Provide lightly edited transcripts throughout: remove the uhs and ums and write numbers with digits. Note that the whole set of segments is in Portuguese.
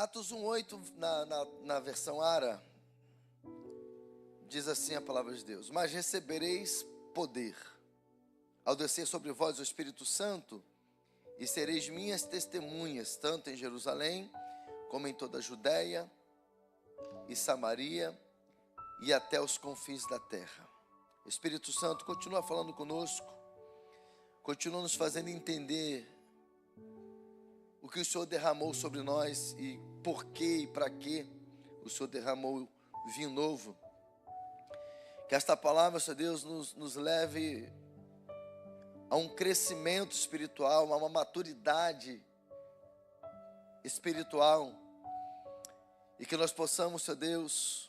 Atos 1:8, na versão Ara, diz assim a palavra de Deus: mas recebereis poder, ao descer sobre vós o Espírito Santo, e sereis minhas testemunhas, tanto em Jerusalém, como em toda a Judéia e Samaria, e até os confins da terra. Espírito Santo, continua falando conosco, continua nos fazendo entender o que o Senhor derramou sobre nós, e por que e para que o Senhor derramou vinho novo. Que esta palavra, Senhor Deus, nos leve a um crescimento espiritual, a uma maturidade espiritual, e que nós possamos, Senhor Deus,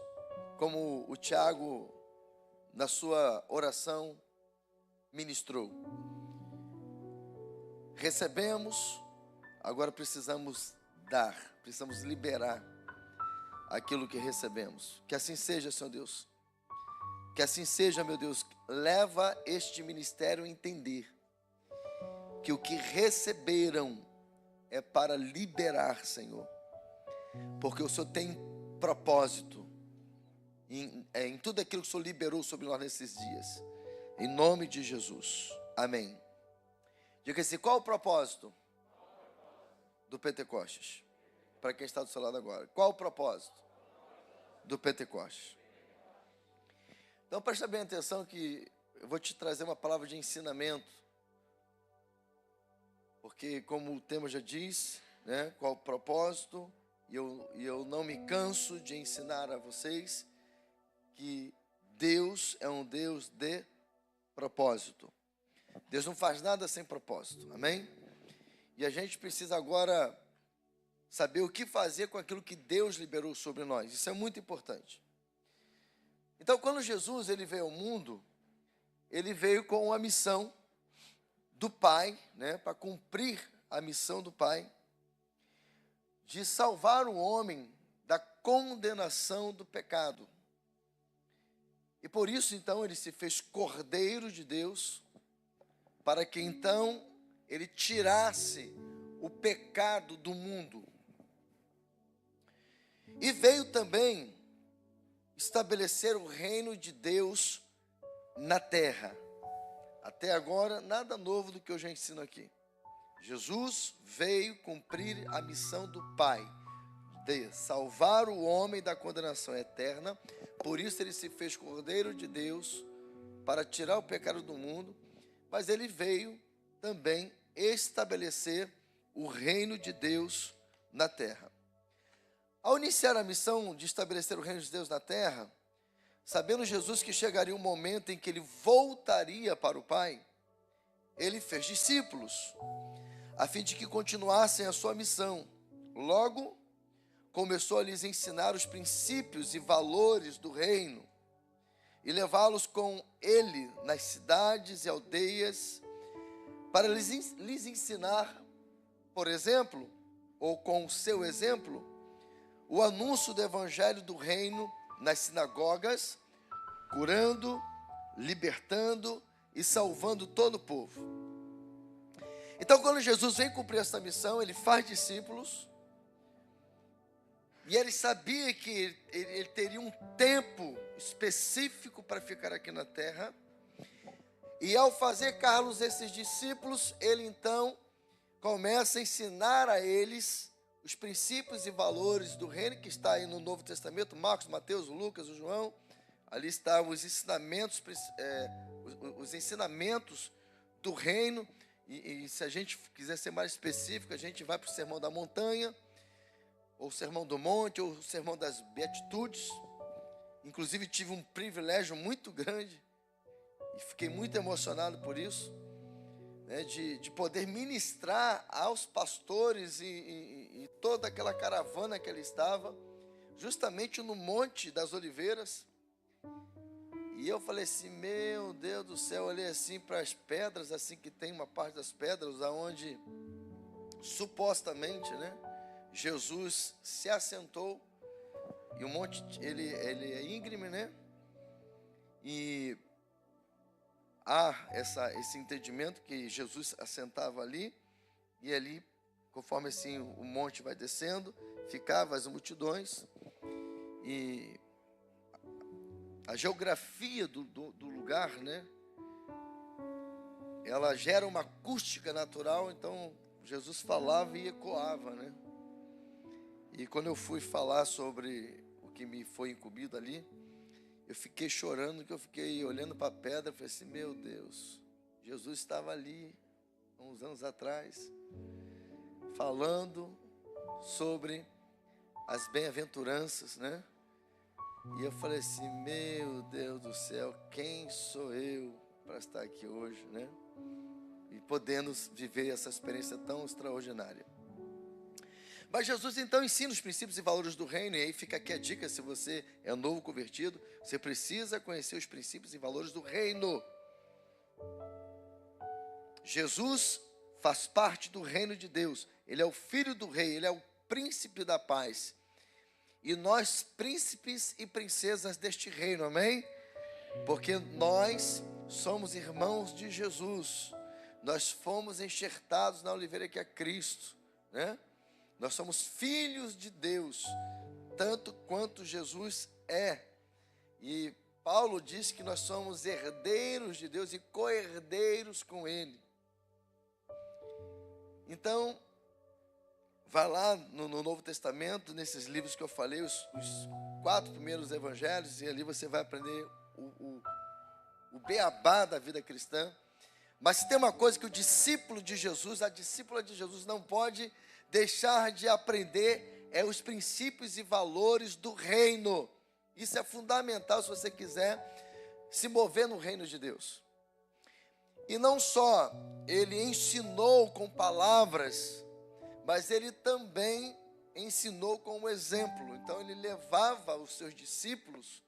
como o Tiago, na sua oração, ministrou. Recebemos, agora precisamos dar, precisamos liberar aquilo que recebemos. Que assim seja, Senhor Deus. Que assim seja, meu Deus. Leva este ministério a entender que o que receberam é para liberar, Senhor. Porque o Senhor tem propósito em tudo aquilo que o Senhor liberou sobre nós nesses dias. Em nome de Jesus. Amém. Diga assim: qual o propósito do Pentecostes? Para quem está do seu lado agora, qual o propósito do Pentecostes? Então presta bem atenção, que eu vou te trazer uma palavra de ensinamento, porque como o tema já diz, né, qual o propósito, e eu não me canso de ensinar a vocês que Deus é um Deus de propósito. Deus não faz nada sem propósito, amém? E a gente precisa agora saber o que fazer com aquilo que Deus liberou sobre nós. Isso é muito importante. Então, quando Jesus ele veio ao mundo, ele veio com uma missão do Pai, né, para cumprir a missão do Pai, de salvar o homem da condenação do pecado. E por isso, então, ele se fez Cordeiro de Deus, para que, então, ele tirasse o pecado do mundo. E veio também estabelecer o reino de Deus na terra. Até agora, nada novo do que eu já ensino aqui. Jesus veio cumprir a missão do Pai, de salvar o homem da condenação eterna. Por isso ele se fez Cordeiro de Deus, para tirar o pecado do mundo. Mas ele veio também estabelecer o reino de Deus na terra. Ao iniciar a missão de estabelecer o reino de Deus na terra, sabendo Jesus que chegaria um momento em que ele voltaria para o Pai, ele fez discípulos, a fim de que continuassem a sua missão. Logo, começou a lhes ensinar os princípios e valores do reino, e levá-los com ele nas cidades e aldeias, para lhes ensinar, por exemplo, ou com o seu exemplo, o anúncio do evangelho do reino nas sinagogas, curando, libertando e salvando todo o povo. Então, quando Jesus vem cumprir essa missão, ele faz discípulos, e ele sabia que ele teria um tempo específico para ficar aqui na terra. E ao fazer Carlos esses discípulos, ele então começa a ensinar a eles os princípios e valores do reino, que está aí no Novo Testamento, Marcos, Mateus, Lucas, o João. Ali estão os ensinamentos do reino. E se a gente quiser ser mais específico, a gente vai para o Sermão da Montanha, ou o Sermão do Monte, ou o Sermão das Beatitudes. Inclusive tive um privilégio muito grande, e fiquei muito emocionado por isso, né, de poder ministrar aos pastores e toda aquela caravana que ele estava, justamente no Monte das Oliveiras. E eu falei assim: meu Deus do céu, olhei assim para as pedras, assim, que tem uma parte das pedras aonde supostamente, né, Jesus se assentou. E o monte, ele é íngreme, né? E há esse entendimento que Jesus assentava ali, e ali conforme assim o monte vai descendo, ficavam as multidões. E a geografia do lugar, né? Ela gera uma acústica natural, então Jesus falava e ecoava, né? E quando eu fui falar sobre o que me foi incumbido ali, eu fiquei chorando, que eu fiquei olhando para a pedra, falei assim, meu Deus, Jesus estava ali, há uns anos atrás, falando sobre as bem-aventuranças, né? E eu falei assim, meu Deus do céu, quem sou eu para estar aqui hoje, né? E podendo viver essa experiência tão extraordinária. Mas Jesus então ensina os princípios e valores do reino, e aí fica aqui a dica, se você é novo convertido, você precisa conhecer os princípios e valores do reino. Jesus faz parte do reino de Deus, ele é o filho do rei, ele é o príncipe da paz. E nós, príncipes e princesas deste reino, amém? Porque nós somos irmãos de Jesus, nós fomos enxertados na oliveira que é Cristo, né? Nós somos filhos de Deus, tanto quanto Jesus é. E Paulo diz que nós somos herdeiros de Deus e co-herdeiros com Ele. Então, vai lá no Novo Testamento, nesses livros que eu falei, os 4 primeiros evangelhos, e ali você vai aprender o beabá da vida cristã. Mas se tem uma coisa que o discípulo de Jesus, a discípula de Jesus não pode deixar de aprender, é os princípios e valores do reino. Isso é fundamental se você quiser se mover no reino de Deus. E não só ele ensinou com palavras, mas ele também ensinou com um exemplo. Então ele levava os seus discípulos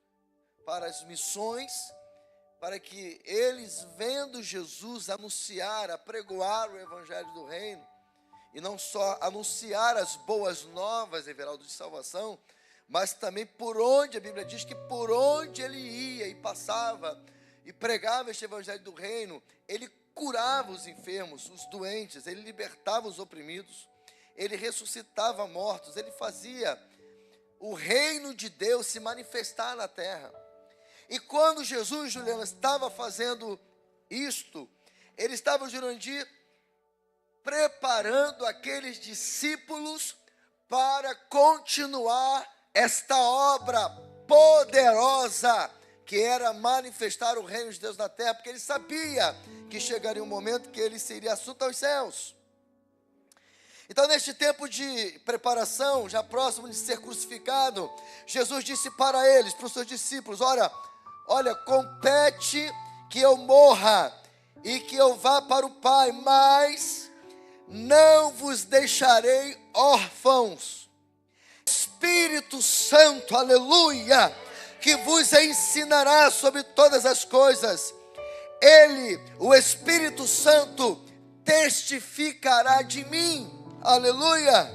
para as missões, para que eles, vendo Jesus anunciar, apregoar o evangelho do reino, e não só anunciar as boas novas, Everaldo, de salvação, mas também por onde, a Bíblia diz que por onde ele ia e passava e pregava este evangelho do reino, ele curava os enfermos, os doentes, ele libertava os oprimidos, ele ressuscitava mortos, ele fazia o reino de Deus se manifestar na terra. E quando Jesus, Juliana, estava fazendo isto, ele estava, Jurandir, preparando aqueles discípulos para continuar esta obra poderosa, que era manifestar o reino de Deus na terra, porque ele sabia que chegaria um momento que ele seria assunto aos céus. Então, neste tempo de preparação, já próximo de ser crucificado, Jesus disse para eles, para os seus discípulos, olha, compete que eu morra e que eu vá para o Pai, mas não vos deixarei órfãos. Espírito Santo, aleluia, que vos ensinará sobre todas as coisas. Ele, o Espírito Santo, testificará de mim, aleluia.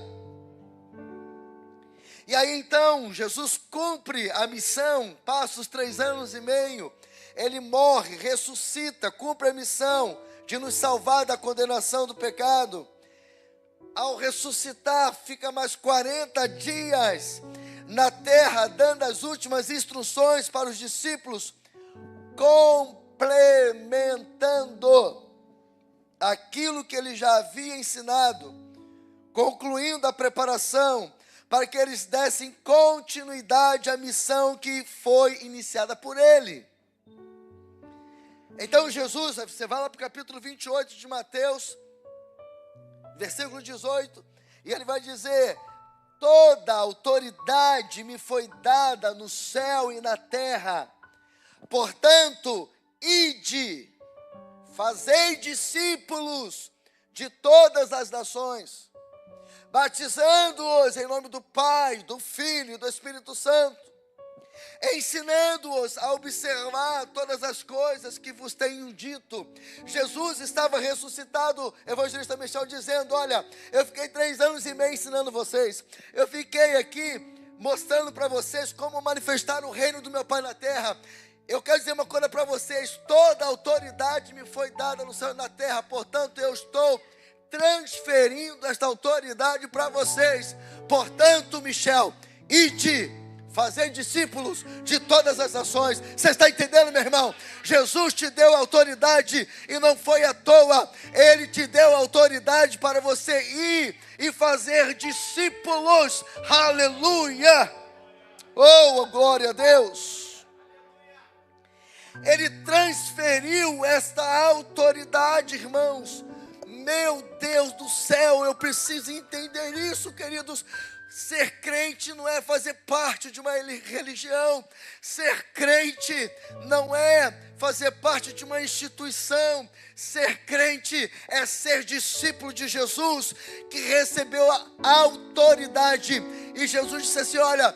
E aí então, Jesus cumpre a missão, passa os 3 anos e meio, ele morre, ressuscita, cumpre a missão de nos salvar da condenação do pecado. Ao ressuscitar, fica mais 40 dias na terra, dando as últimas instruções para os discípulos, complementando aquilo que ele já havia ensinado, concluindo a preparação, para que eles dessem continuidade à missão que foi iniciada por ele. Então Jesus, você vai lá para o capítulo 28 de Mateus, versículo 18, e ele vai dizer: toda autoridade me foi dada no céu e na terra, portanto, ide, fazei discípulos de todas as nações, batizando-os em nome do Pai, do Filho e do Espírito Santo, ensinando-os a observar todas as coisas que vos tenho dito. Jesus estava ressuscitado, evangelista Michel, dizendo: olha, eu fiquei 3 anos e meio ensinando vocês, eu fiquei aqui mostrando para vocês como manifestar o reino do meu Pai na terra. Eu quero dizer uma coisa para vocês: toda a autoridade me foi dada no céu e na terra, portanto eu estou transferindo esta autoridade para vocês. Portanto, Michel, ide fazer discípulos de todas as nações. Você está entendendo, meu irmão? Jesus te deu autoridade e não foi à toa. Ele te deu autoridade para você ir e fazer discípulos. Aleluia! Oh, glória a Deus! Ele transferiu esta autoridade, irmãos. Meu Deus do céu, eu preciso entender isso, queridos. Ser crente não é fazer parte de uma religião. Ser crente não é fazer parte de uma instituição. Ser crente é ser discípulo de Jesus, que recebeu a autoridade. E Jesus disse assim, olha,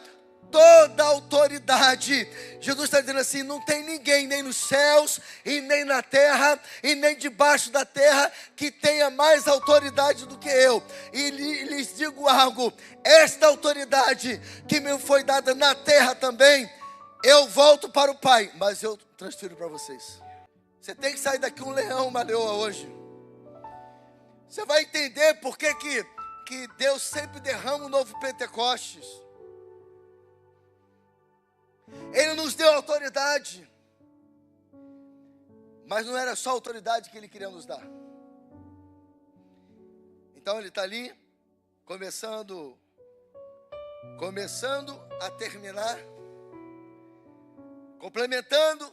toda a autoridade. Jesus está dizendo assim, não tem ninguém, nem nos céus, e nem na terra, e nem debaixo da terra, que tenha mais autoridade do que eu. E lhes digo algo, esta autoridade que me foi dada na terra também, eu volto para o Pai, mas eu transfiro para vocês. Você tem que sair daqui um leão, uma leoa hoje. Você vai entender por que Deus sempre derrama um novo Pentecostes. Ele nos deu autoridade, mas não era só a autoridade que Ele queria nos dar. Então Ele está ali, começando a terminar, complementando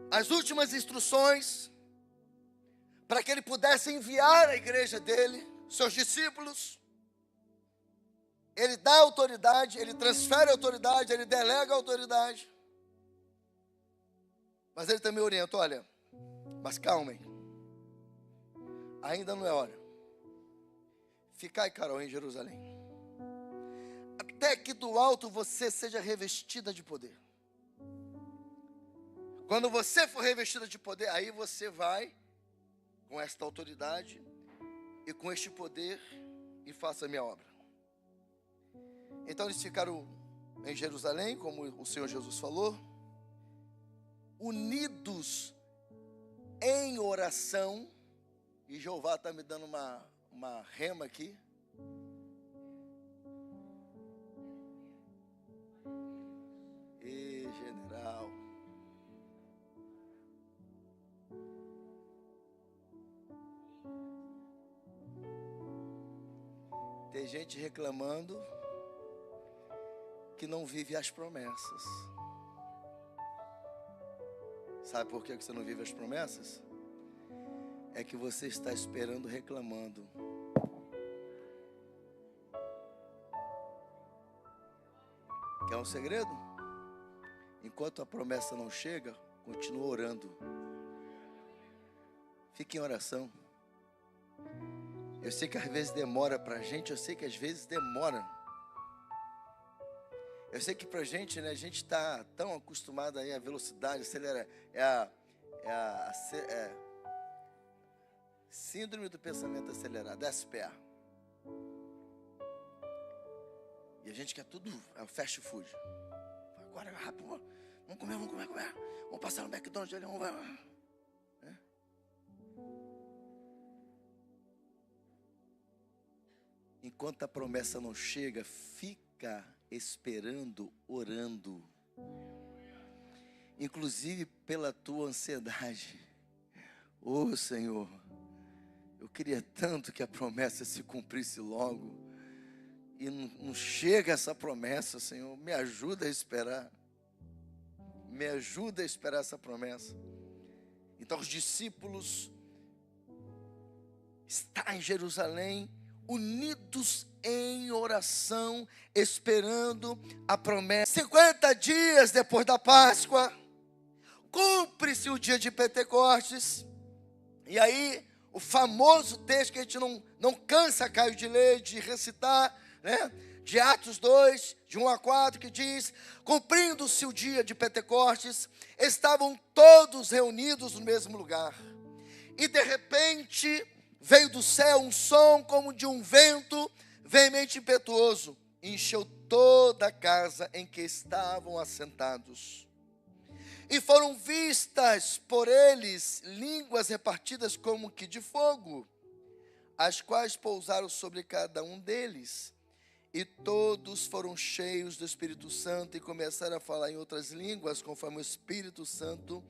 as últimas instruções, para que Ele pudesse enviar a igreja dele, seus discípulos. Ele dá autoridade, Ele transfere a autoridade, Ele delega a autoridade. Mas Ele também orienta, olha, mas calmem, ainda não é hora. Ficai, Carol, em Jerusalém, até que do alto você seja revestida de poder. Quando você for revestida de poder, aí você vai com esta autoridade e com este poder e faça a minha obra. Então eles ficaram em Jerusalém, como o Senhor Jesus falou, unidos em oração. E Jeová está me dando uma rema aqui. E general. Tem gente reclamando que não vive as promessas. Sabe por que você não vive as promessas? É que você está esperando, reclamando. Quer um segredo? Enquanto a promessa não chega, continua orando. Fique em oração. Eu sei que às vezes demora para a gente, eu sei que às vezes demora. Eu sei que para a gente, né, a gente está tão acostumado aí à velocidade, acelera, síndrome do pensamento acelerado, SPA. E a gente quer tudo, é o fast food. Agora, rápido, vamos comer. Vamos passar no McDonald's ali, vamos. É? Enquanto a promessa não chega, fica esperando, orando, inclusive pela tua ansiedade. Oh Senhor, eu queria tanto que a promessa se cumprisse logo, e não chega essa promessa, Senhor, me ajuda a esperar, essa promessa. Então os discípulos estão em Jerusalém, unidos em oração, esperando a promessa. 50 dias depois da Páscoa, cumpre-se o dia de Pentecostes. E aí, o famoso texto que a gente não cansa, Caio, de ler, de recitar, né? De Atos 2, de 1 a 4, que diz: cumprindo-se o dia de Pentecostes, estavam todos reunidos no mesmo lugar. E de repente veio do céu um som como de um vento veemente e impetuoso, e encheu toda a casa em que estavam assentados. E foram vistas por eles línguas repartidas como que de fogo, as quais pousaram sobre cada um deles. E todos foram cheios do Espírito Santo e começaram a falar em outras línguas, conforme o Espírito Santo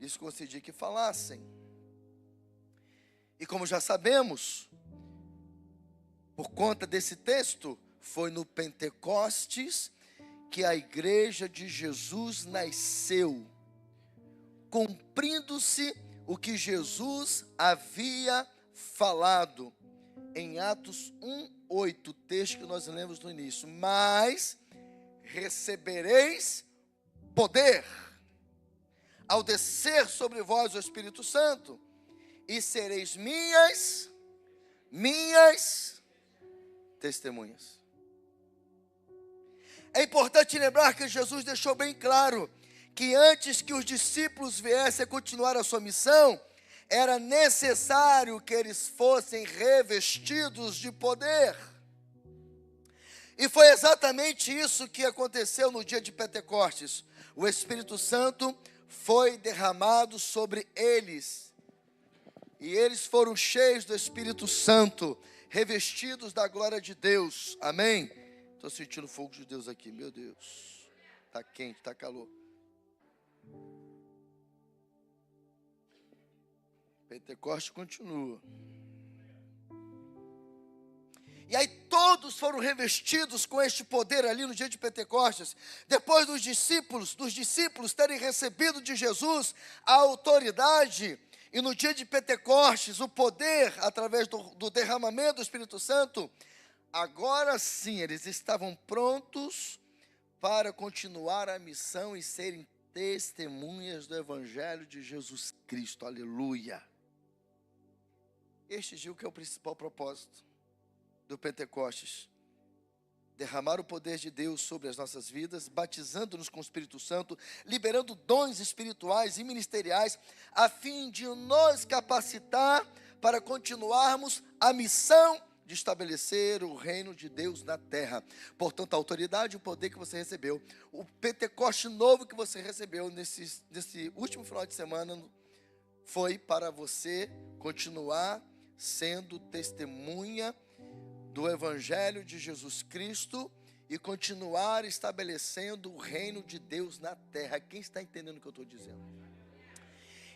lhes concedia que falassem. E como já sabemos, por conta desse texto, foi no Pentecostes que a igreja de Jesus nasceu, cumprindo-se o que Jesus havia falado em Atos 1:8, o texto que nós lemos no início. Mas recebereis poder ao descer sobre vós o Espírito Santo, e sereis minhas testemunhas. É importante lembrar que Jesus deixou bem claro que antes que os discípulos viessem a continuar a sua missão, era necessário que eles fossem revestidos de poder. E foi exatamente isso que aconteceu no dia de Pentecostes. O Espírito Santo foi derramado sobre eles. E eles foram cheios do Espírito Santo, revestidos da glória de Deus. Amém? Estou sentindo o fogo de Deus aqui, meu Deus. Está quente, está calor. Pentecostes continua. E aí todos foram revestidos com este poder ali no dia de Pentecostes. Depois dos discípulos terem recebido de Jesus a autoridade, e no dia de Pentecostes o poder através do derramamento do Espírito Santo, agora sim eles estavam prontos para continuar a missão e serem testemunhas do Evangelho de Jesus Cristo. Aleluia! Este dia que é o principal propósito do Pentecostes: derramar o poder de Deus sobre as nossas vidas, batizando-nos com o Espírito Santo, liberando dons espirituais e ministeriais, a fim de nos capacitar para continuarmos a missão de estabelecer o reino de Deus na terra. Portanto, a autoridade e o poder que você recebeu, o Pentecoste novo que você recebeu nesse último final de semana, foi para você continuar sendo testemunha do Evangelho de Jesus Cristo e continuar estabelecendo o reino de Deus na terra. Quem está entendendo o que eu estou dizendo?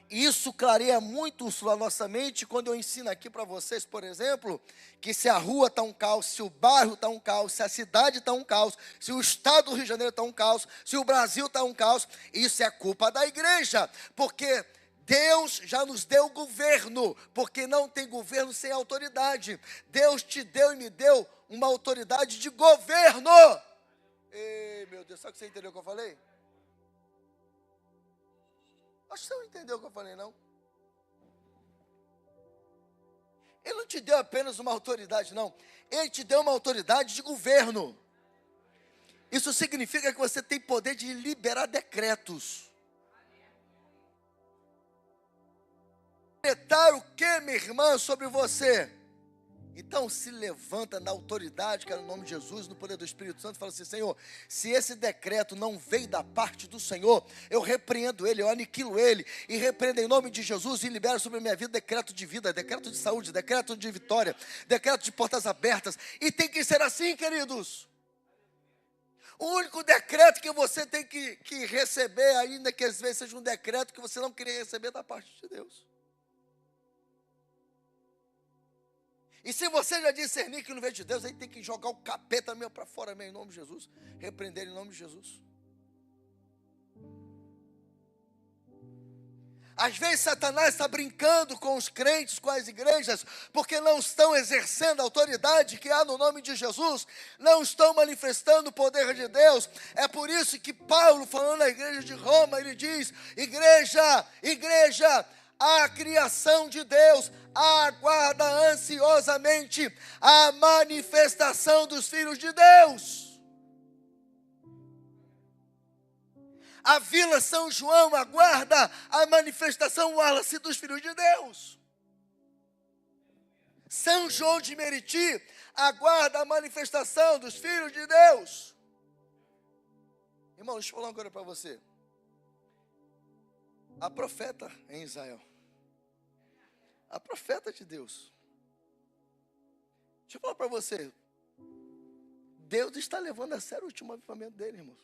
Isso clareia muito a nossa mente quando eu ensino aqui para vocês, por exemplo, que se a rua está um caos, se o bairro está um caos, se a cidade está um caos, se o estado do Rio de Janeiro está um caos, se o Brasil está um caos, isso é culpa da igreja, porque Deus já nos deu governo, porque não tem governo sem autoridade. Deus te deu e me deu uma autoridade de governo. Ei, meu Deus, sabe que você entendeu o que eu falei? Acho que você não entendeu o que eu falei, não. Ele não te deu apenas uma autoridade, não. Ele te deu uma autoridade de governo. Isso significa que você tem poder de liberar decretos. Decretar o que, minha irmã, sobre você? Então se levanta na autoridade, que é no nome de Jesus, no poder do Espírito Santo, e fala assim: Senhor, se esse decreto não veio da parte do Senhor, eu repreendo ele, eu aniquilo ele, e repreendo em nome de Jesus, e libero sobre a minha vida decreto de vida, decreto de saúde, decreto de vitória, decreto de portas abertas. E tem que ser assim, queridos. O único decreto que você tem que receber, ainda que às vezes seja um decreto que você não queria receber da parte de Deus. E se você já discernir que não veio de Deus, aí tem que jogar o capeta mesmo para fora mesmo, em nome de Jesus. Repreender em nome de Jesus. Às vezes Satanás está brincando com os crentes, com as igrejas, porque não estão exercendo a autoridade que há no nome de Jesus, não estão manifestando o poder de Deus. É por isso que Paulo, falando à igreja de Roma, ele diz: igreja, a criação de Deus aguarda ansiosamente a manifestação dos filhos de Deus. A Vila São João aguarda a manifestação, o ápice dos filhos de Deus. São João de Meriti aguarda a manifestação dos filhos de Deus. Irmão, deixa eu falar uma coisa para você. A profeta em Israel, a profeta de Deus, Deixa eu falar para você. Deus está levando a sério o último avivamento dele, irmãos.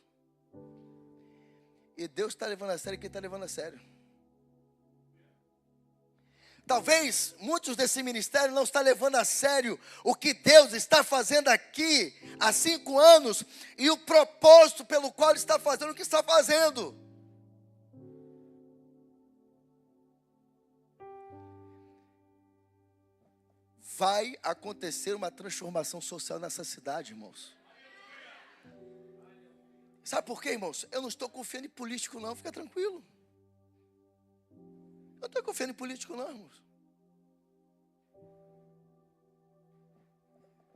E Deus está levando a sério quem está levando a sério. Talvez muitos desse ministério não estão levando a sério o que Deus está fazendo aqui há 5 anos e o propósito pelo qual Ele está fazendo o que está fazendo. Vai acontecer uma transformação social nessa cidade, irmãos. Sabe por quê, irmãos? Eu não estou confiando em político, não, fica tranquilo. Eu não estou confiando em político, não, irmãos.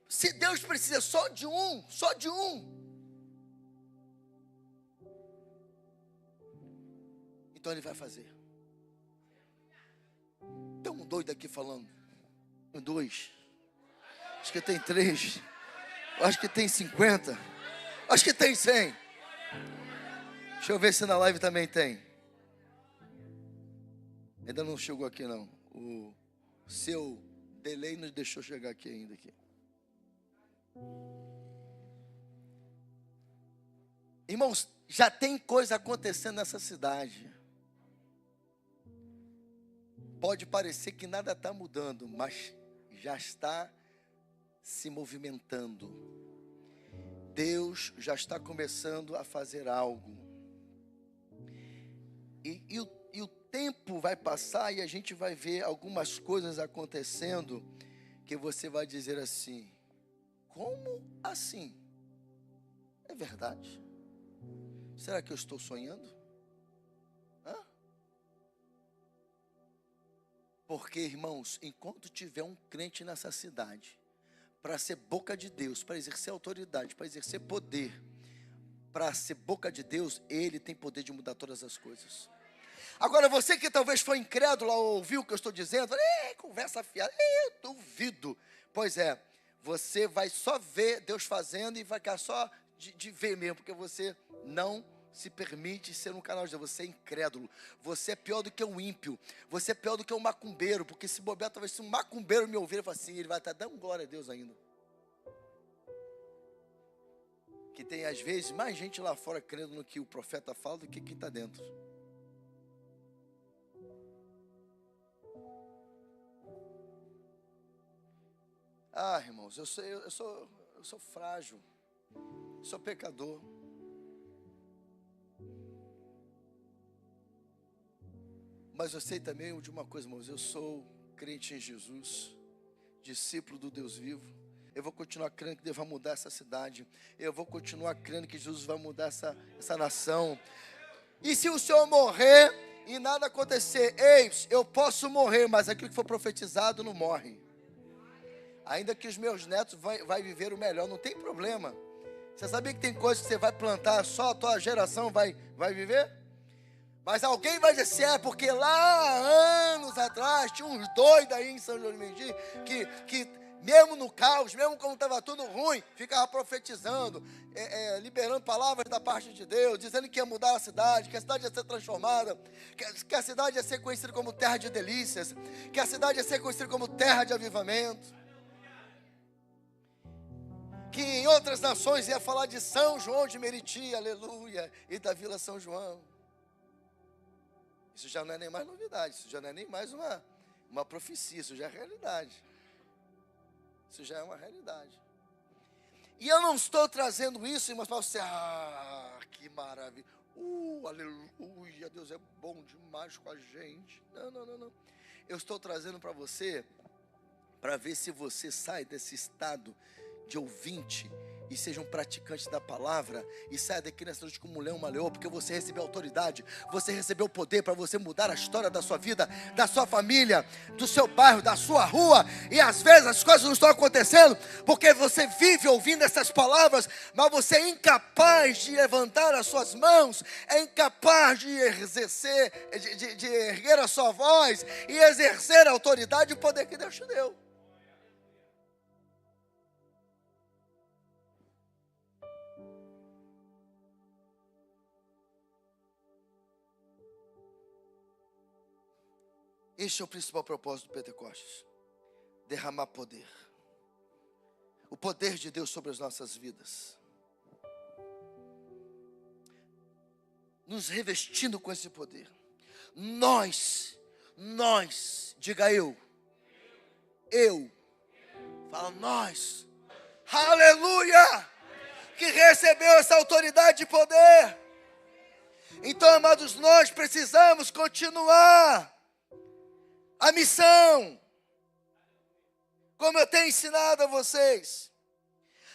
Se Deus precisa só de um, então Ele vai fazer. Tem um doido aqui falando. 2. Acho que tem 3. Acho que tem 50. Acho que tem 100. Deixa eu ver se na live também tem. Ainda não chegou aqui não. O seu delay nos deixou chegar aqui ainda. Irmãos, já tem coisa acontecendo nessa cidade. Pode parecer que nada está mudando, mas já está se movimentando. Deus já está começando a fazer algo. E o tempo vai passar e a gente vai ver algumas coisas acontecendo que você vai dizer assim: como assim? É verdade? Será que eu estou sonhando? Porque, irmãos, enquanto tiver um crente nessa cidade, para ser boca de Deus, para exercer autoridade, para exercer poder, para ser boca de Deus, ele tem poder de mudar todas as coisas. Agora, você que talvez foi incrédulo ao ouvir o que eu estou dizendo, conversa fiada, eu duvido. Pois é, você vai só ver Deus fazendo e vai ficar só de ver mesmo, porque você não se permite ser um canal de Deus. Você é incrédulo, você é pior do que um ímpio, você é pior do que um macumbeiro, porque se bobear, talvez se um macumbeiro me ouvir, ele fala assim, ele vai estar dando glória a Deus ainda. Que tem às vezes mais gente lá fora crendo no que o profeta fala do que quem está dentro. Irmãos, eu sou frágil, sou pecador. Mas eu sei também de uma coisa, irmãos, eu sou crente em Jesus, discípulo do Deus vivo. Eu vou continuar crendo que Deus vai mudar essa cidade. Eu vou continuar crendo que Jesus vai mudar essa nação. E se o Senhor morrer e nada acontecer, eu posso morrer, mas aquilo que for profetizado não morre. Ainda que os meus netos vai viver o melhor, não tem problema. Você sabia que tem coisas que você vai plantar, só a tua geração vai viver? Mas alguém vai dizer, porque lá anos atrás tinha uns doidos aí em São João de Meriti que mesmo no caos, mesmo quando estava tudo ruim, ficava profetizando, liberando palavras da parte de Deus, dizendo que ia mudar a cidade, que a cidade ia ser transformada, que a cidade ia ser conhecida como terra de delícias, que a cidade ia ser conhecida como terra de avivamento, que em outras nações ia falar de São João de Meriti, aleluia, e da Vila São João. Isso já não é nem mais novidade, isso já não é nem mais uma profecia, isso já é realidade. Isso já é uma realidade. E eu não estou trazendo isso, irmãos, para você, que maravilha, aleluia, Deus é bom demais com a gente. Não. Eu estou trazendo para você, para ver se você sai desse estado de ouvinte e seja um praticante da palavra, e saia daqui nessa noite como um leão, uma leoa, porque você recebeu autoridade, você recebeu poder para você mudar a história da sua vida, da sua família, do seu bairro, da sua rua, e às vezes as coisas não estão acontecendo, porque você vive ouvindo essas palavras, mas você é incapaz de levantar as suas mãos, é incapaz de exercer, de erguer a sua voz, e exercer a autoridade e o poder que Deus te deu. Este é o principal propósito do Pentecostes: derramar poder. o poder de Deus sobre as nossas vidas. Nos revestindo com esse poder. Nós, diga eu, fala nós, aleluia, que recebeu essa autoridade e poder. Então, amados, nós precisamos continuar a missão, como eu tenho ensinado a vocês.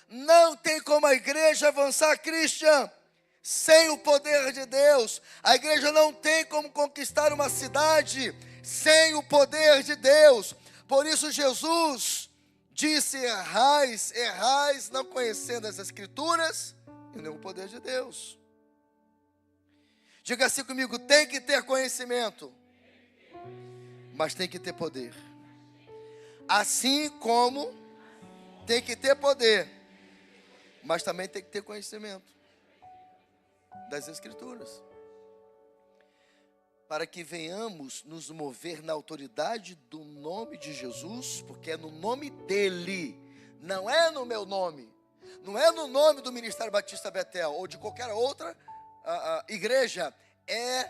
Não tem como a igreja avançar, Christian, sem o poder de Deus. A igreja não tem como conquistar uma cidade sem o poder de Deus. Por isso Jesus disse: errais não conhecendo as Escrituras e nem o poder de Deus. Diga assim comigo: tem que ter conhecimento, mas tem que ter poder. Assim como tem que ter poder, mas também tem que ter conhecimento das Escrituras, para que venhamos nos mover na autoridade do nome de Jesus, porque é no nome dele, não é no meu nome, não é no nome do Ministério Batista Betel ou de qualquer outra igreja.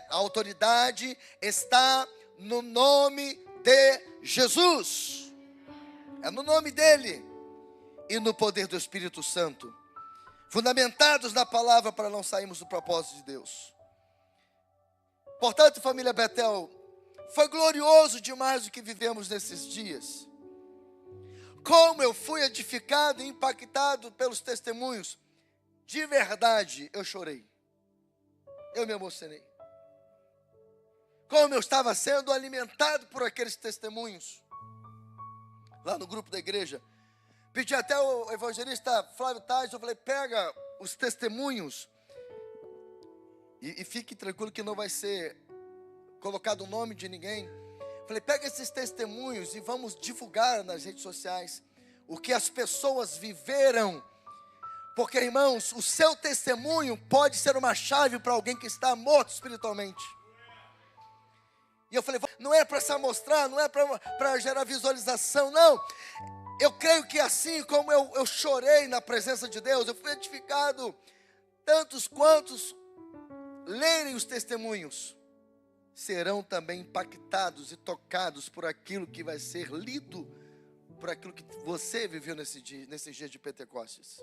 A autoridade está no nome de Jesus, é no nome dele e no poder do Espírito Santo, fundamentados na palavra, para não sairmos do propósito de Deus. Portanto, família Betel, foi glorioso demais o que vivemos nesses dias. Como eu fui edificado e impactado pelos testemunhos. De verdade, eu chorei. Eu me emocionei. Como eu estava sendo alimentado por aqueles testemunhos. Lá no grupo da igreja. Pedi até o evangelista Flávio Tais, eu falei: pega os testemunhos e fique tranquilo que não vai ser colocado o nome de ninguém. Falei: pega esses testemunhos e vamos divulgar nas redes sociais o que as pessoas viveram. Porque, irmãos, o seu testemunho pode ser uma chave para alguém que está morto espiritualmente. E eu falei: não é para se amostrar, não é para gerar visualização, não. Eu creio que assim como eu chorei na presença de Deus, eu fui edificado, tantos quantos lerem os testemunhos serão também impactados e tocados por aquilo que vai ser lido, por aquilo que você viveu nesses dias de Pentecostes.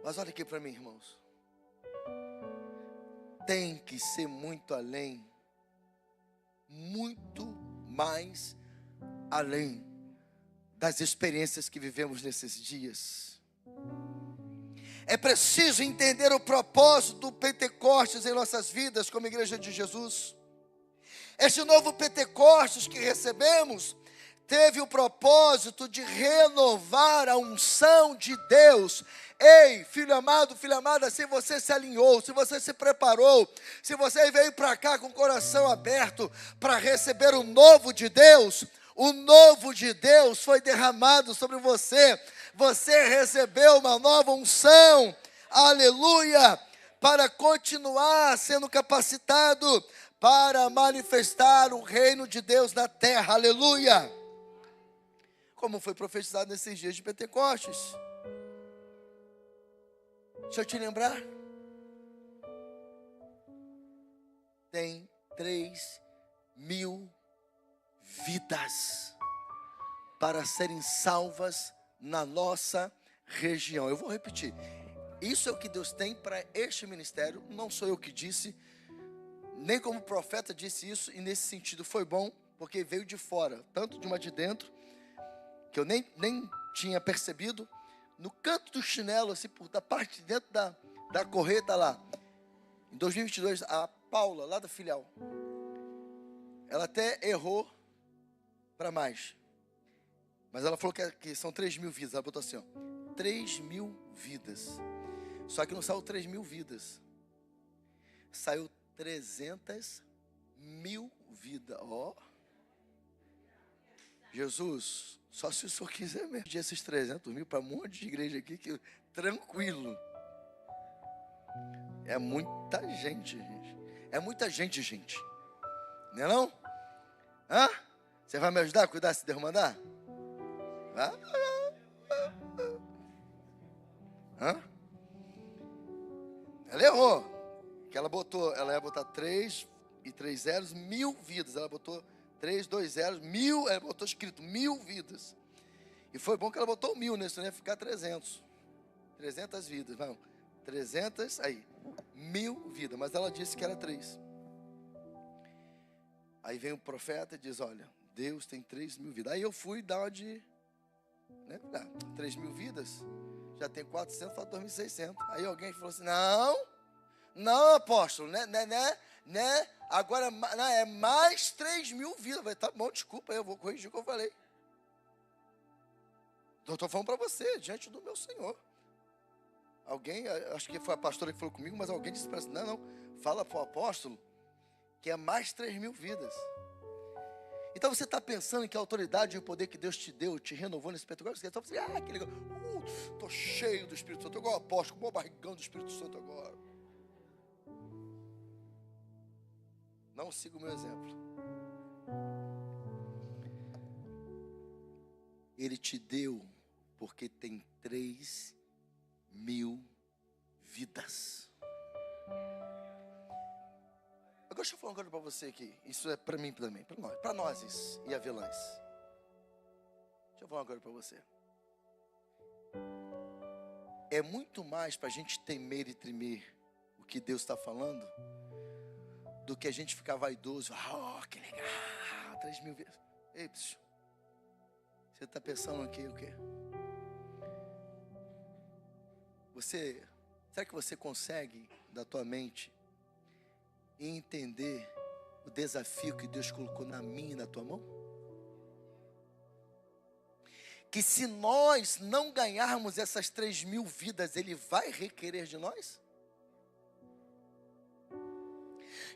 Mas olha aqui para mim, irmãos. Tem que ser muito além, muito mais além das experiências que vivemos nesses dias. É preciso entender o propósito do Pentecostes em nossas vidas como igreja de Jesus. Este novo Pentecostes que recebemos teve o propósito de renovar a unção de Deus. Ei, filho amado, filha amada, se você se alinhou, se você se preparou, se você veio para cá com o coração aberto para receber o novo de Deus, o novo de Deus foi derramado sobre você. Você recebeu uma nova unção, aleluia, para continuar sendo capacitado para manifestar o reino de Deus na terra, aleluia. Como foi profetizado nesses dias de Pentecostes. Deixa eu te lembrar. Tem 3.000 vidas para serem salvas na nossa região. Eu vou repetir. Isso é o que Deus tem para este ministério. Não sou eu que disse, nem como profeta disse isso. E nesse sentido foi bom, porque veio de fora, tanto de uma de dentro, que eu nem tinha percebido. No canto do chinelo, assim, da parte de dentro da correta lá. Em 2022, a Paula, lá da filial, ela até errou para mais. Mas ela falou que são 3.000 vidas. Ela botou assim, ó, 3.000 vidas. Só que não saiu 3.000 vidas. Saiu 300.000 vidas. Ó. Jesus, só se o Senhor quiser mesmo. Esses 300.000 para um monte de igreja aqui, que tranquilo. É muita gente, gente. É muita gente, gente. Não é não? Hã? Você vai me ajudar a cuidar se Deus mandar? Hã? Ela errou. Que ela ia botar 3 e 3 zeros, 1000 vidas. Ela botou 3, 2 zeros, 1000, ela botou escrito 1000 vidas. E foi bom que ela botou 1000, né? Senão ia ficar 300. 300 vidas, não. 300, aí, 1000 vidas. Mas ela disse que era 3. Aí vem o profeta e diz, olha, Deus tem 3.000 vidas. Aí eu fui dar uma de, né? 3.000 vidas, já tem 400, falta 2.600. Aí alguém falou assim, não, apóstolo, né? Agora não, é mais 3.000 vidas. Eu falei, tá bom, desculpa, eu vou corrigir o que eu falei. Eu estou falando para você, diante do meu Senhor. Alguém, acho que foi a pastora que falou comigo, mas alguém disse para mim, não, fala para o apóstolo que é mais 3.000 vidas. Então você está pensando que a autoridade e o poder que Deus te deu, te renovou nesse Pentecostes, você está falando, que legal, estou cheio do Espírito Santo, igual o apóstolo, com o barrigão do Espírito Santo agora. Não siga o meu exemplo. Ele te deu porque tem 3.000 vidas. Agora deixa eu falar uma coisa para você aqui. Isso é para mim também, para nós e avelãs. Deixa eu falar uma coisa para você. É muito mais para a gente temer e tremer o que Deus está falando do que a gente ficar vaidoso. Que legal, 3.000 vidas. Ei, psiu. Você está pensando aqui o quê? Será que você consegue, da tua mente, entender o desafio que Deus colocou na minha e na tua mão? Que se nós não ganharmos essas 3.000 vidas, Ele vai requerer de nós?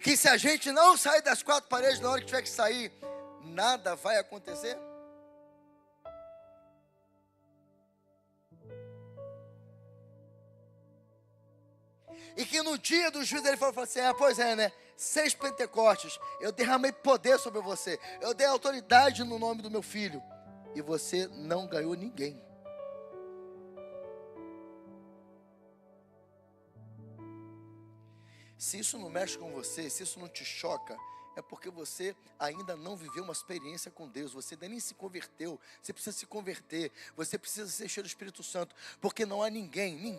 Que se a gente não sair das 4 paredes na hora que tiver que sair, nada vai acontecer? E que no dia do juízo ele falou assim, pois é, né? 6 Pentecostes, eu derramei poder sobre você, eu dei autoridade no nome do meu filho, e você não ganhou ninguém. Se isso não mexe com você, se isso não te choca, é porque você ainda não viveu uma experiência com Deus, você ainda nem se converteu. Você precisa se converter, você precisa ser cheio do Espírito Santo, porque não há ninguém,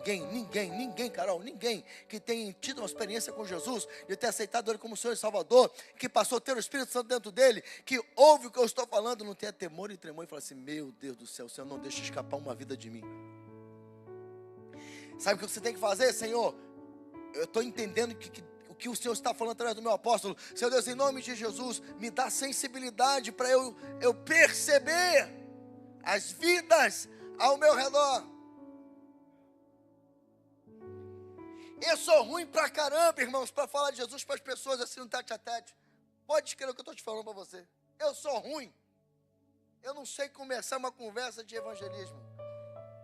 Carol, ninguém que tenha tido uma experiência com Jesus, de ter aceitado Ele como Senhor e Salvador, que passou a ter o Espírito Santo dentro dele, que ouve o que eu estou falando, não tenha temor e tremor e fala assim, meu Deus do céu, o Senhor não deixa escapar uma vida de mim. Sabe o que você tem que fazer, Senhor? Eu estou entendendo o que o Senhor está falando através do meu apóstolo. Senhor Deus, em nome de Jesus, me dá sensibilidade para eu perceber as vidas ao meu redor. Eu sou ruim pra caramba, irmãos, para falar de Jesus para as pessoas assim no tete a tete. Pode escrever o que eu estou te falando para você. Eu sou ruim. Eu não sei começar uma conversa de evangelismo.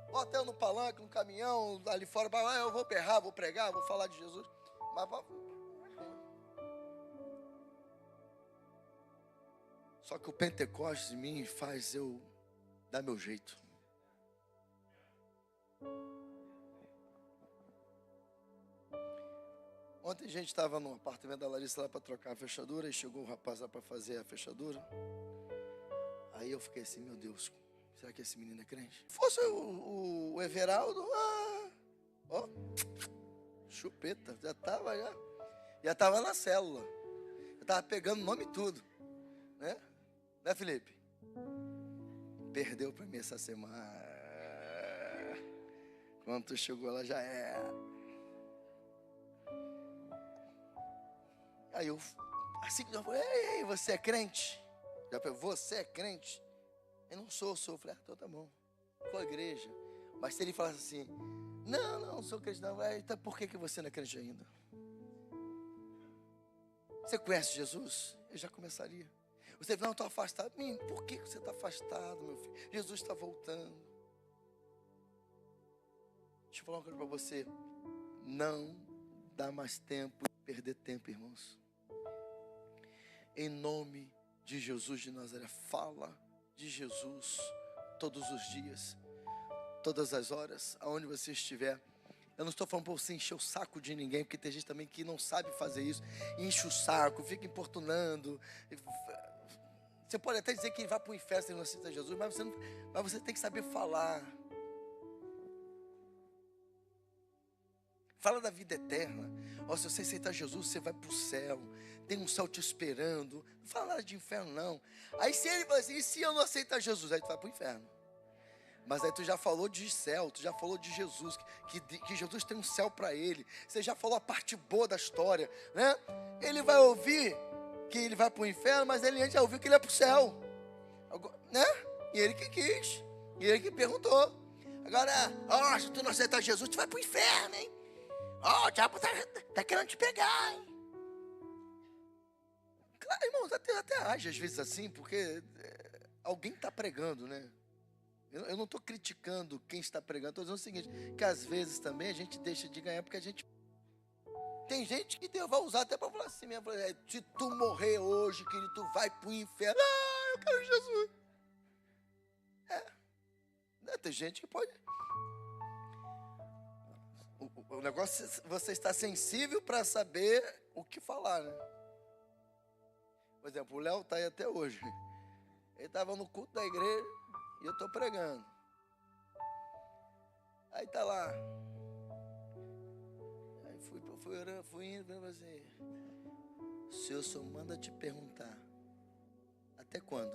Ou até no palanque, no caminhão, ali fora, eu vou berrar, vou pregar, vou falar de Jesus. Mas só que o Pentecostes em mim faz eu dar meu jeito. Ontem a gente estava no apartamento da Larissa lá para trocar a fechadura, e chegou um rapaz lá para fazer a fechadura. Aí eu fiquei assim, meu Deus, será que esse menino é crente? Se fosse o Everaldo, chupeta, já estava na célula, já estava pegando o nome e tudo, né? Né, Felipe? Perdeu para mim essa semana. Quando tu chegou lá, já era. Aí eu, assim que eu falei, ei, você é crente? Já falei, você é crente? Eu não sou. Eu falei, então tá bom, qual a igreja? Mas se ele falasse assim, não sou crente não, então por que você não é crente ainda? Você conhece Jesus? Eu já começaria. Você não, estou afastado. Por que você está afastado, meu filho? Jesus está voltando. Deixa eu falar uma coisa para você. Não dá mais tempo de perder tempo, irmãos. Em nome de Jesus de Nazaré. Fala de Jesus todos os dias, todas as horas, aonde você estiver. Eu não estou falando para você encher o saco de ninguém, porque tem gente também que não sabe fazer isso, enche o saco, fica importunando. Você pode até dizer que ele vai para o inferno se ele não aceita Jesus, mas você tem que saber falar. Fala da vida eterna. Se você aceitar Jesus, você vai para o céu. Tem um céu te esperando. Não fala nada de inferno, não. Aí se ele fala assim, e se eu não aceitar Jesus? Aí tu vai para o inferno. Mas aí tu já falou de céu, tu já falou de Jesus, que Jesus tem um céu para ele. Você já falou a parte boa da história, né? Ele vai ouvir que ele vai para o inferno, mas ele antes já ouviu que ele é para o céu, né? E ele que quis, e ele que perguntou. Agora, se tu não aceitar Jesus, tu vai para o inferno, hein? O diabo tá querendo te pegar, hein? Claro, irmãos, até age às vezes assim, porque alguém está pregando, né? Eu não estou criticando quem está pregando, estou dizendo o seguinte, que às vezes também a gente deixa de ganhar, porque a gente... Tem gente que Deus vai usar até para falar assim mesmo, se tu morrer hoje, querido, tu vai para o inferno. Eu quero Jesus. Tem gente que pode... O negócio é você estar sensível para saber o que falar, né? Por exemplo, o Léo está aí até hoje. Ele estava no culto da igreja e eu estou pregando. Aí está lá. Aí fui orando, fui indo, assim. O Senhor só manda te perguntar: até quando?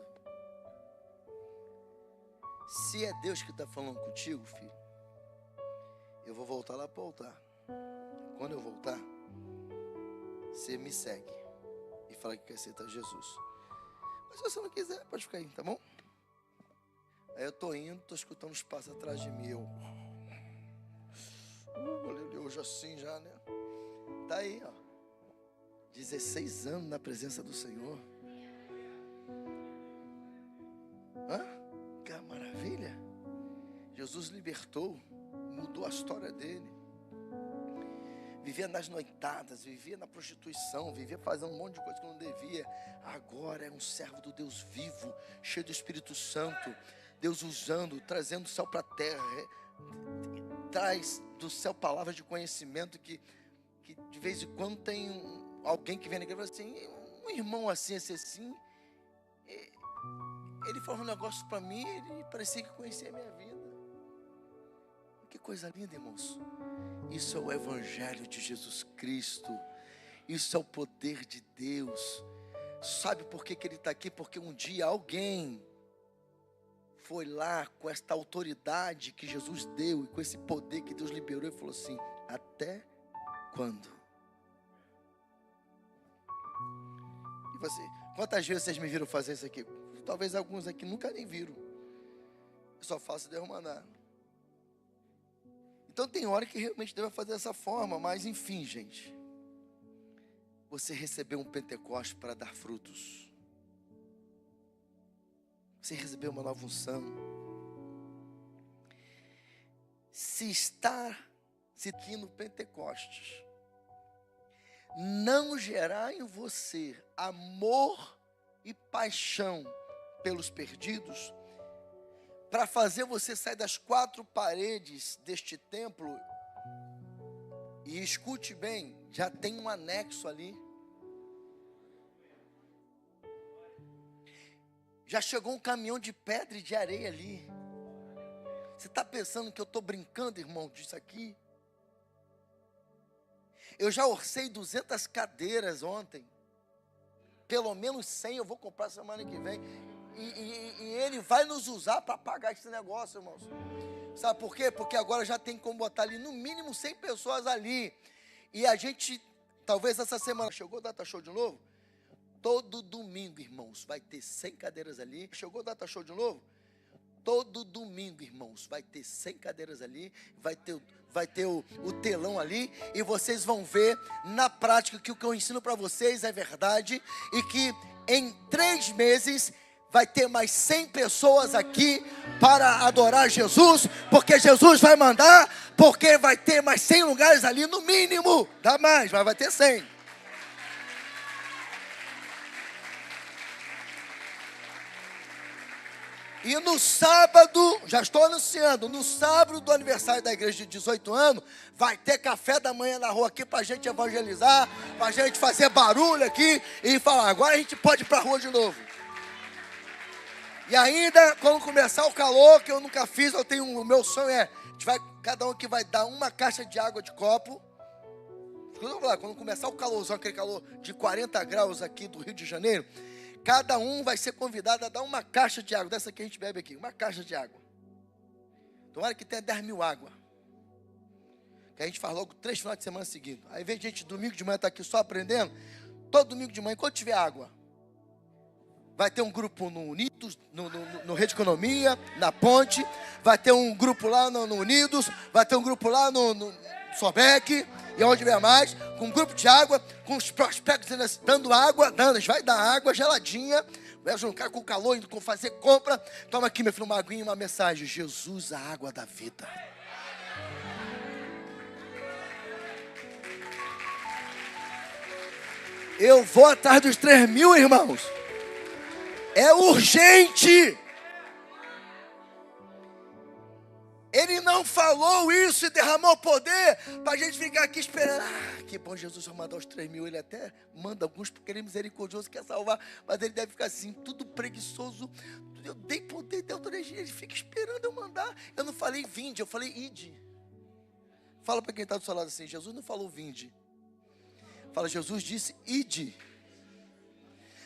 Se é Deus que está falando contigo, filho, eu vou voltar lá para o altar. Quando eu voltar, você me segue e fala que quer aceitar Jesus. Mas se você não quiser, pode ficar aí, tá bom? Aí eu tô indo, tô escutando os passos atrás de mim. Eu hoje assim já, né? Tá aí, 16 anos na presença do Senhor. Que maravilha! Jesus libertou, mudou a história dele. Vivia nas noitadas, vivia na prostituição, vivia fazendo um monte de coisa que não devia. Agora é um servo do Deus vivo, cheio do Espírito Santo. Deus usando, trazendo o céu para a terra. Traz do céu palavras de conhecimento que de vez em quando tem alguém que vem na igreja e fala assim, um irmão assim, ele falou um negócio para mim, ele parecia que conhecia a minha vida. Que coisa linda, irmãos. Isso é o Evangelho de Jesus Cristo. Isso é o poder de Deus. Sabe por que ele está aqui? Porque um dia alguém foi lá com esta autoridade que Jesus deu e com esse poder que Deus liberou e falou assim: até quando? E você, quantas vezes vocês me viram fazer isso aqui? Talvez alguns aqui nunca nem viram. Eu só faço Deus mandar. Então tem hora que realmente deve fazer dessa forma, mas enfim, gente. Você recebeu um Pentecostes para dar frutos. Você recebeu uma nova unção. Se aqui no Pentecostes não gerar em você amor e paixão pelos perdidos, para fazer você sair das 4 paredes deste templo, e escute bem, já tem um anexo ali. Já chegou um caminhão de pedra e de areia ali. Você está pensando que eu estou brincando, irmão, disso aqui? Eu já orcei 200 cadeiras ontem. Pelo menos 100 eu vou comprar semana que vem. E ele vai nos usar para pagar esse negócio, irmãos. Sabe por quê? Porque agora já tem como botar ali no mínimo 100 pessoas ali. E a gente, talvez essa semana, chegou o Data Show de novo? Todo domingo, irmãos, vai ter 100 cadeiras ali. Chegou o Data Show de novo? Todo domingo, irmãos, vai ter 100 cadeiras ali. Vai ter o telão ali. E vocês vão ver na prática que o que eu ensino para vocês é verdade. E que em 3 meses vai ter mais 100 pessoas aqui para adorar Jesus, porque Jesus vai mandar, porque vai ter mais 100 lugares ali no mínimo, dá mais, mas vai ter 100. E no sábado, já estou anunciando, no sábado do aniversário da igreja de 18 anos, vai ter café da manhã na rua aqui para a gente evangelizar, para a gente fazer barulho aqui e falar, agora a gente pode ir para a rua de novo. E ainda, quando começar o calor, que eu nunca fiz, o meu sonho é, cada um aqui vai dar uma caixa de água de copo. Quando começar o calorzão, aquele calor de 40 graus aqui do Rio de Janeiro, cada um vai ser convidado a dar uma caixa de água, dessa que a gente bebe aqui, uma caixa de água. Tomara que tenha 10 mil água. Que a gente faz logo 3 finais de semana seguidos. Aí vem gente domingo de manhã estar aqui só aprendendo. Todo domingo de manhã, enquanto tiver água, vai ter um grupo no Unidos, no Rede Economia, na Ponte. Vai ter um grupo lá no Unidos. Vai ter um grupo lá no Sobec. E onde vier mais, com um grupo de água, com os prospectos dando água, a gente vai dar água geladinha, vai juntar com o calor, indo fazer compra. Toma aqui, meu filho, uma aguinha e uma mensagem. Jesus, a água da vida. Eu vou atrás dos 3 mil, irmãos. É urgente. Ele não falou isso e derramou poder para a gente ficar aqui esperando. Ah, que bom, Jesus vai mandar os 3 mil. Ele até manda alguns porque ele é misericordioso, quer salvar. Mas ele deve ficar assim, tudo preguiçoso. Eu dei poder, dei autoridade. Ele fica esperando eu mandar. Eu não falei vinde, eu falei ide. Fala para quem está do seu lado assim, Jesus não falou vinde. Fala, Jesus disse ide.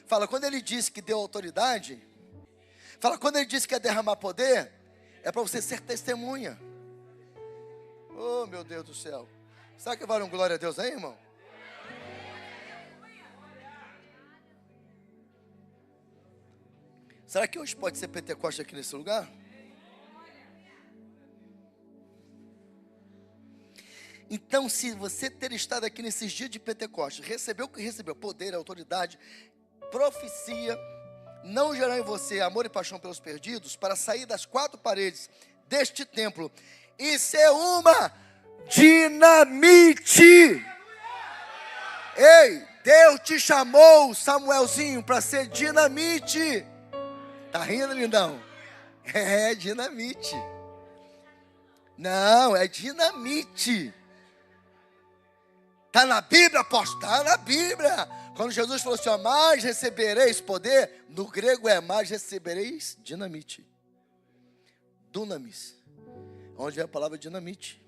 Fala, quando ele disse que deu autoridade. Fala, quando ele disse que ia derramar poder. É para você ser testemunha. Oh, meu Deus do céu. Será que vale um glória a Deus aí, irmão? Será que hoje pode ser Pentecoste aqui nesse lugar? Então, se você ter estado aqui nesses dias de Pentecoste, recebeu o que recebeu, poder, autoridade, profecia, não gerará em você amor e paixão pelos perdidos, para sair das 4 paredes deste templo e ser uma dinamite. Ei, Deus te chamou, Samuelzinho, para ser dinamite. Tá rindo, lindão? É dinamite. Não, é dinamite. Está na Bíblia, apóstolo? Está na Bíblia. Quando Jesus falou assim, ó, mais recebereis poder, no grego é mais recebereis dinamite. Dunamis. Onde vem a palavra dinamite.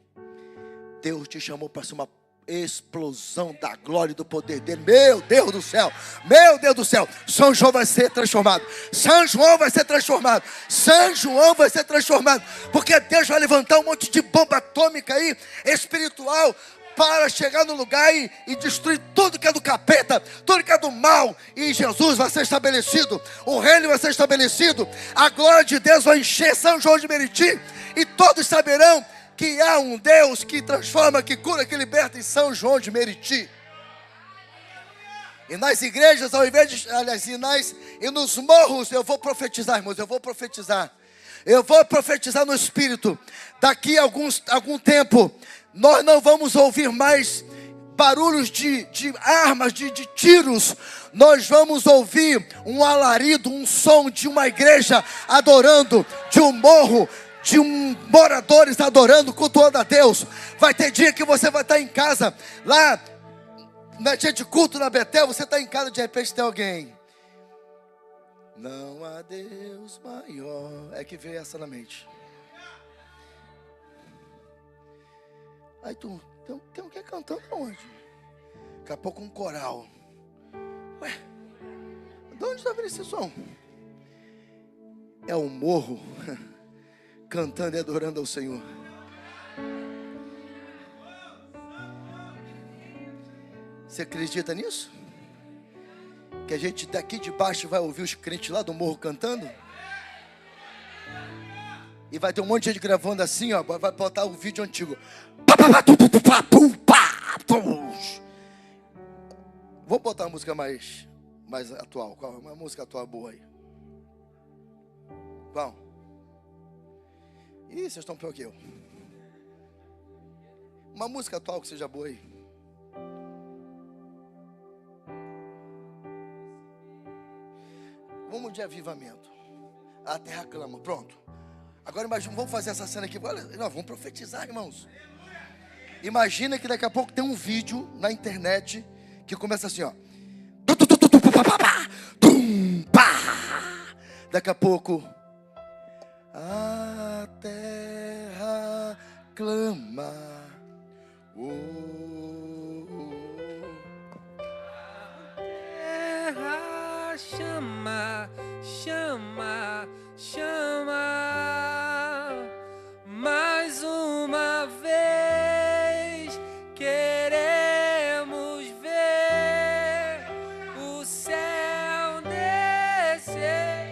Deus te chamou para ser uma explosão da glória e do poder dele. Meu Deus do céu. Meu Deus do céu. São João vai ser transformado. São João vai ser transformado. São João vai ser transformado. Porque Deus vai levantar um monte de bomba atômica aí, espiritual, para chegar no lugar e destruir tudo que é do capeta, tudo que é do mal. E Jesus vai ser estabelecido, o reino vai ser estabelecido, a glória de Deus vai encher São João de Meriti, e todos saberão que há um Deus que transforma, que cura, que liberta em São João de Meriti. E nas igrejas, ao invés de, aliás, e nos morros, eu vou profetizar, irmãos, eu vou profetizar no Espírito. Daqui a algum tempo, nós não vamos ouvir mais barulhos de armas, de tiros. Nós vamos ouvir um alarido, um som de uma igreja adorando, de um morro, de moradores adorando, cultuando a Deus. Vai ter dia que você vai estar em casa, lá, na dia de culto na Betel, você está em casa, de repente tem alguém. Não há Deus maior. É que veio essa na mente. Aí tem alguém cantando onde? Daqui a pouco um coral. Ué, de onde está vindo esse som? É o morro cantando e adorando ao Senhor. Você acredita nisso? Que a gente daqui de baixo vai ouvir os crentes lá do morro cantando? E vai ter um monte de gente gravando assim, ó. Vai botar o vídeo antigo. Vou botar uma música mais atual. Qual é uma música atual boa aí? Qual? Ih, vocês estão pior que eu. Uma música atual que seja boa aí. Vamos de avivamento. A terra clama. Pronto. Agora imagina, vamos fazer essa cena aqui. Olha, nós vamos profetizar, irmãos. Imagina que daqui a pouco tem um vídeo na internet que começa assim, ó. Daqui a pouco, a terra clama. A terra chama, chama, chama. Mais uma vez queremos ver o céu descer.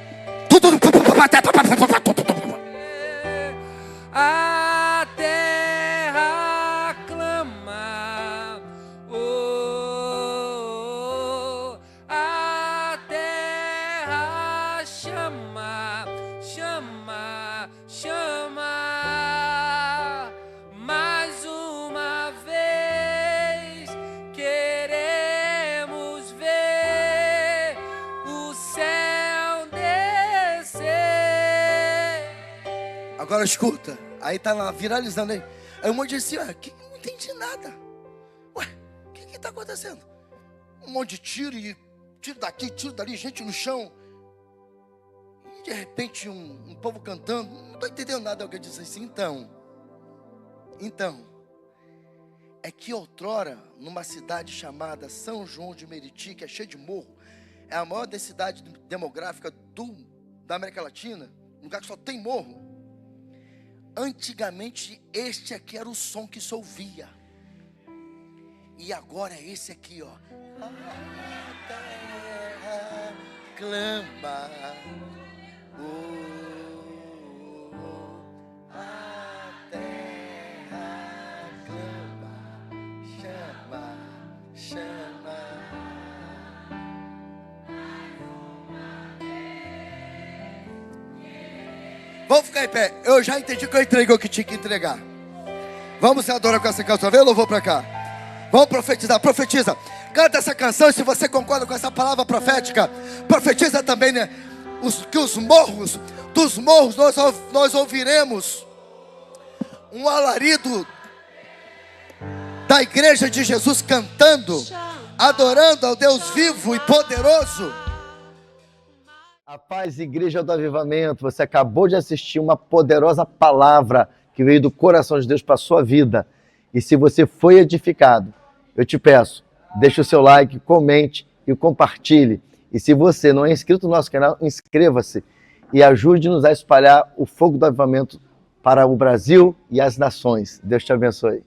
A terra clama, oh, a terra chama, chama, chama. Mais uma vez queremos ver o céu descer. Agora escuta, aí tá lá viralizando aí. Aí um monte de gente assim, que não entendi nada. Ué, o que tá acontecendo? Um monte de tiro e tiro daqui, tiro dali, gente no chão. E de repente um povo cantando, não tô entendendo nada. Alguém disse assim, então, é que outrora, numa cidade chamada São João de Meriti, que é cheia de morro, é a maior densidade demográfica da América Latina, um lugar que só tem morro. Antigamente, este aqui era o som que se ouvia. E agora é esse aqui, ó. A terra clama. A terra clama. Chama, chama. Vamos ficar em pé. Eu já entendi que eu entreguei o que tinha que entregar. Vamos se adorar com essa canção. Vem o louvor pra cá. Vamos profetizar. Profetiza. Canta essa canção. E se você concorda com essa palavra profética, profetiza também, né? Que os morros, dos morros nós ouviremos um alarido da igreja de Jesus cantando, adorando ao Deus vivo e poderoso. A paz, Igreja do Avivamento, você acabou de assistir uma poderosa palavra que veio do coração de Deus para a sua vida. E se você foi edificado, eu te peço, deixe o seu like, comente e compartilhe. E se você não é inscrito no nosso canal, inscreva-se e ajude-nos a espalhar o fogo do avivamento para o Brasil e as nações. Deus te abençoe.